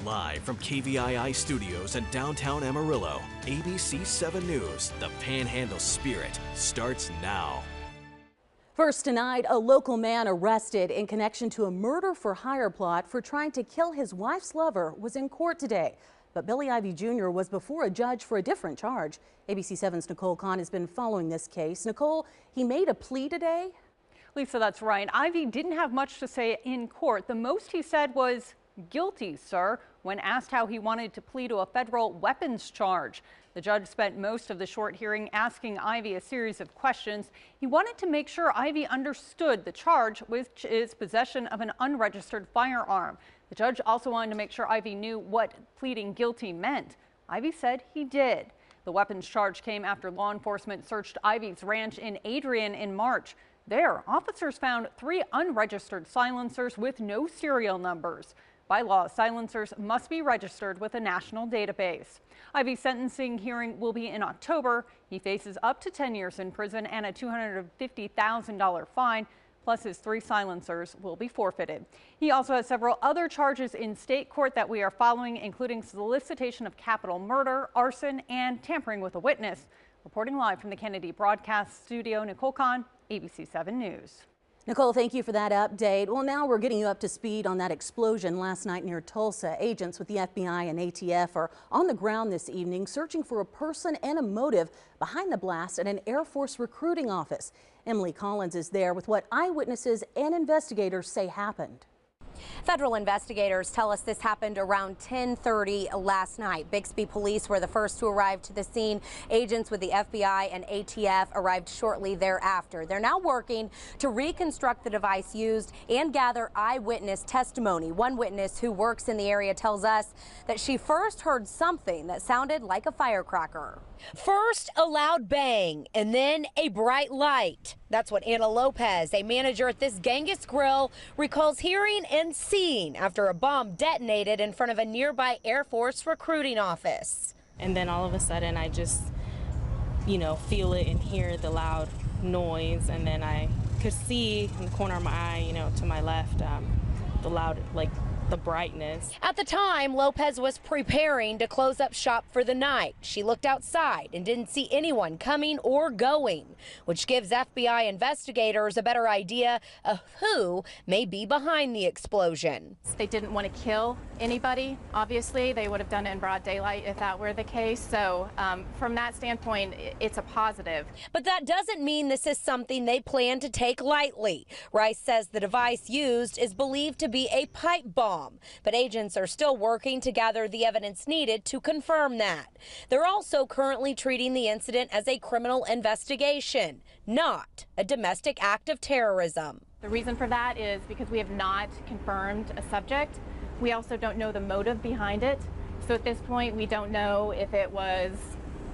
Live from KVII Studios in downtown Amarillo, ABC 7 News, the Panhandle Spirit starts now. First tonight, a local man arrested in connection to a murder for hire plot for trying to kill his wife's lover was in court today. But Billy Ivy Jr. was before a judge for a different charge. ABC 7's Nicole Kahn has been following this case. Nicole, he made a plea today? Lisa, that's right. Ivy didn't have much to say in court. The most he said was, "Guilty, sir," when asked how he wanted to plead to a federal weapons charge. The judge spent most of the short hearing asking Ivy a series of questions. He wanted to make sure Ivy understood the charge, which is possession of an unregistered firearm. The judge also wanted to make sure Ivy knew what pleading guilty meant. Ivy said he did. The weapons charge came after law enforcement searched Ivy's ranch in Adrian in March. There, officers found 3 unregistered silencers with no serial numbers. By law, silencers must be registered with a national database. Ivy's sentencing hearing will be in October. He faces up to 10 years in prison and a $250,000 fine, plus his 3 silencers will be forfeited. He also has several other charges in state court that we are following, including solicitation of capital murder, arson, and tampering with a witness. Reporting live from the Kennedy Broadcast Studio, Nicole Kahn, ABC 7 News. Nicole, thank you for that update. Well, now we're getting you up to speed on that explosion last night near Tulsa. Agents with the FBI and ATF are on the ground this evening searching for a person and a motive behind the blast at an Air Force recruiting office. Emily Collins is there with what eyewitnesses and investigators say happened. Federal investigators tell us this happened around 10:30 last night. Bixby police were the first to arrive to the scene. Agents with the FBI and ATF arrived shortly thereafter. They're now working to reconstruct the device used and gather eyewitness testimony. One witness who works in the area tells us that she first heard something that sounded like a firecracker. First, a loud bang, and then a bright light. That's what Anna Lopez, a manager at this Genghis Grill, recalls hearing and seeing after a bomb detonated in front of a nearby Air Force recruiting office. And then all of a sudden, I just, feel it and hear the loud noise, and then I could see in the corner of my eye, to my left, the loud, the brightness. At the time, Lopez was preparing to close up shop for the night. She looked outside and didn't see anyone coming or going, which gives FBI investigators a better idea of who may be behind the explosion. They didn't want to kill anybody. Obviously, they would have done it in broad daylight if that were the case. So from that standpoint, it's a positive. But that doesn't mean this is something they plan to take lightly. Rice says the device used is believed to be a pipe bomb. But agents are still working to gather the evidence needed to confirm that. They're also currently treating the incident as a criminal investigation, not a domestic act of terrorism. The reason for that is because we have not confirmed a subject. We also don't know the motive behind it. So at this point, we don't know if it was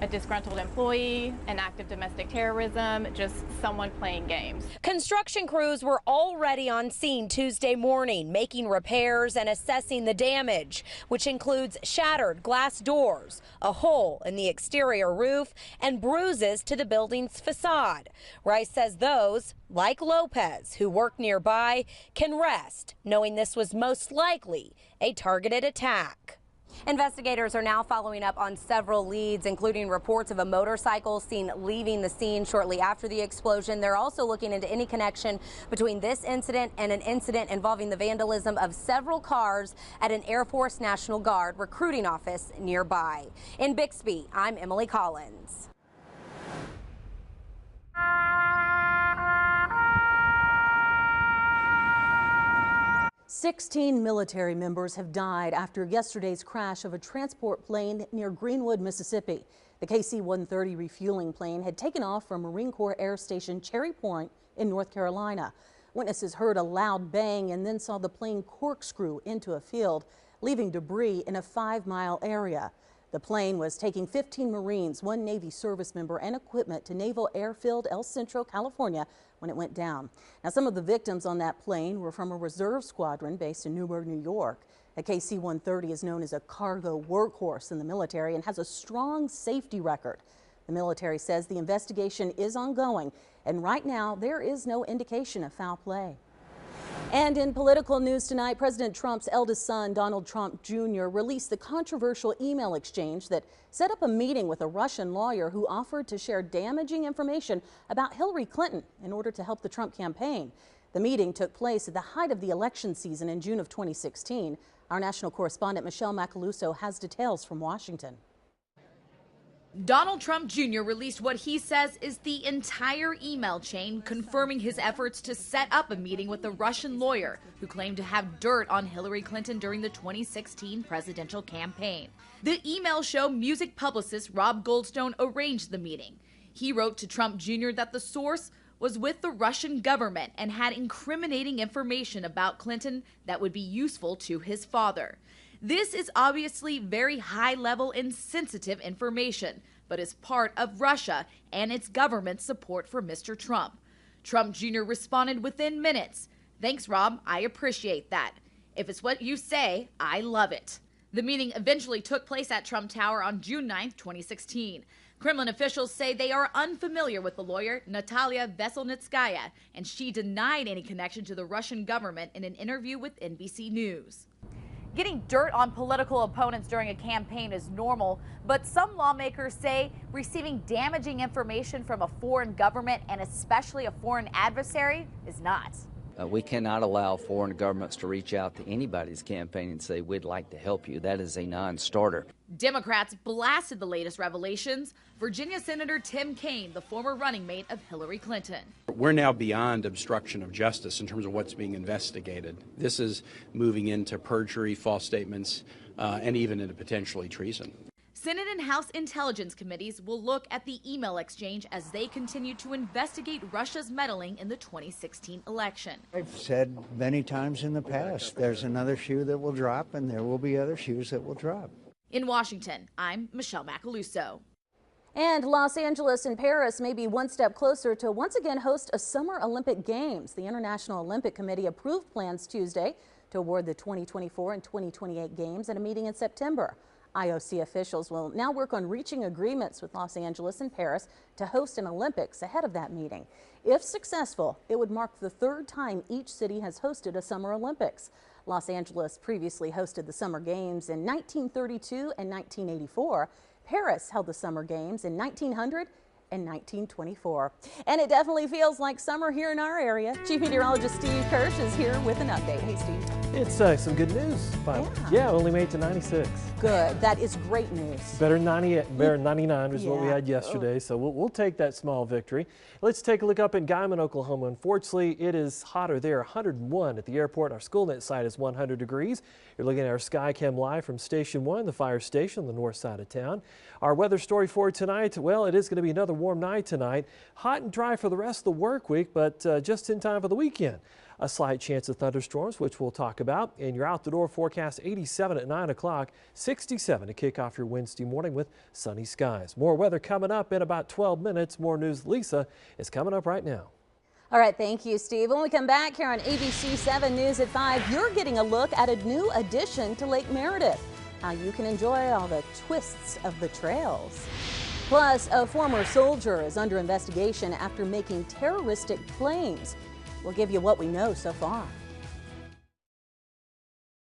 a disgruntled employee, an act of domestic terrorism, just someone playing games. Construction crews were already on scene Tuesday morning, making repairs and assessing the damage, which includes shattered glass doors, a hole in the exterior roof, and bruises to the building's facade. Rice says those, like Lopez, who work nearby, can rest, knowing this was most likely a targeted attack. Investigators are now following up on several leads, including reports of a motorcycle seen leaving the scene shortly after the explosion. They're also looking into any connection between this incident and an incident involving the vandalism of several cars at an Air Force National Guard recruiting office nearby. In Bixby, I'm Emily Collins. 16 military members have died after yesterday's crash of a transport plane near Greenwood, Mississippi. The KC-130 refueling plane had taken off from Marine Corps Air Station Cherry Point in North Carolina. Witnesses heard a loud bang and then saw the plane corkscrew into a field, leaving debris in a 5-mile area. The plane was taking 15 Marines, 1 Navy service member, and equipment to Naval Airfield El Centro, California, when it went down. Now, some of the victims on that plane were from a reserve squadron based in Newburgh, New York. A KC-130 is known as a cargo workhorse in the military and has a strong safety record. The military says the investigation is ongoing, and right now there is no indication of foul play. And in political news tonight, President Trump's eldest son, Donald Trump Jr., released the controversial email exchange that set up a meeting with a Russian lawyer who offered to share damaging information about Hillary Clinton in order to help the Trump campaign. The meeting took place at the height of the election season in June of 2016. Our national correspondent Michelle Macaluso has details from Washington. Donald Trump Jr. released what he says is the entire email chain confirming his efforts to set up a meeting with a Russian lawyer who claimed to have dirt on Hillary Clinton during the 2016 presidential campaign. The emails show music publicist Rob Goldstone arranged the meeting. He wrote to Trump Jr. that the source was with the Russian government and had incriminating information about Clinton that would be useful to his father. This is obviously very high-level and sensitive information, but is part of Russia and its government's support for Mr. Trump. Trump Jr. responded within minutes. "Thanks, Rob. I appreciate that. If it's what you say, I love it." The meeting eventually took place at Trump Tower on June 9, 2016. Kremlin officials say they are unfamiliar with the lawyer, Natalia Veselnitskaya, and she denied any connection to the Russian government in an interview with NBC News. Getting dirt on political opponents during a campaign is normal, but some lawmakers say receiving damaging information from a foreign government, and especially a foreign adversary, is not. We cannot allow foreign governments to reach out to anybody's campaign and say, "We'd like to help you." That is a non-starter. Democrats blasted the latest revelations. Virginia Senator Tim Kaine, the former running mate of Hillary Clinton. We're now beyond obstruction of justice in terms of what's being investigated. This is moving into perjury, false statements, and even into potentially treason. Senate and House Intelligence Committees will look at the email exchange as they continue to investigate Russia's meddling in the 2016 election. I've said many times in the past, there's another shoe that will drop, and there will be other shoes that will drop. In Washington, I'm Michelle Macaluso. And Los Angeles and Paris may be one step closer to once again host a Summer Olympic Games. The International Olympic Committee approved plans Tuesday to award the 2024 and 2028 Games at a meeting in September. IOC officials will now work on reaching agreements with Los Angeles and Paris to host an Olympics ahead of that meeting. If successful, it would mark the third time each city has hosted a Summer Olympics. Los Angeles previously hosted the Summer Games in 1932 and 1984. Paris held the Summer Games in 1900 and 1924. And it definitely feels like summer here in our area. Chief Meteorologist Steve Kirsch is here with an update. Hey, Steve. It's some good news. Yeah, only made it to 96. Good. That is great news. Better than 99 is what we had yesterday, so we'll take that small victory. Let's take a look up in Guyman, Oklahoma. Unfortunately, it is hotter there, 101 at the airport. Our SchoolNet site is 100 degrees. You're looking at our SkyCam live from Station 1, the fire station on the north side of town. Our weather story for tonight, well, it is going to be another warm night tonight. Hot and dry for the rest of the work week, but just in time for the weekend. A slight chance of thunderstorms, which we'll talk about. And your out-the-door forecast, 87 at 9 o'clock, 67 to kick off your Wednesday morning with sunny skies. More weather coming up in about 12 minutes. More news, Lisa, is coming up right now. All right, thank you, Steve. When we come back here on ABC 7 News at 5, you're getting a look at a new addition to Lake Meredith. How you can enjoy all the twists of the trails. Plus, a former soldier is under investigation after making terroristic claims. We'll give you what we know so far.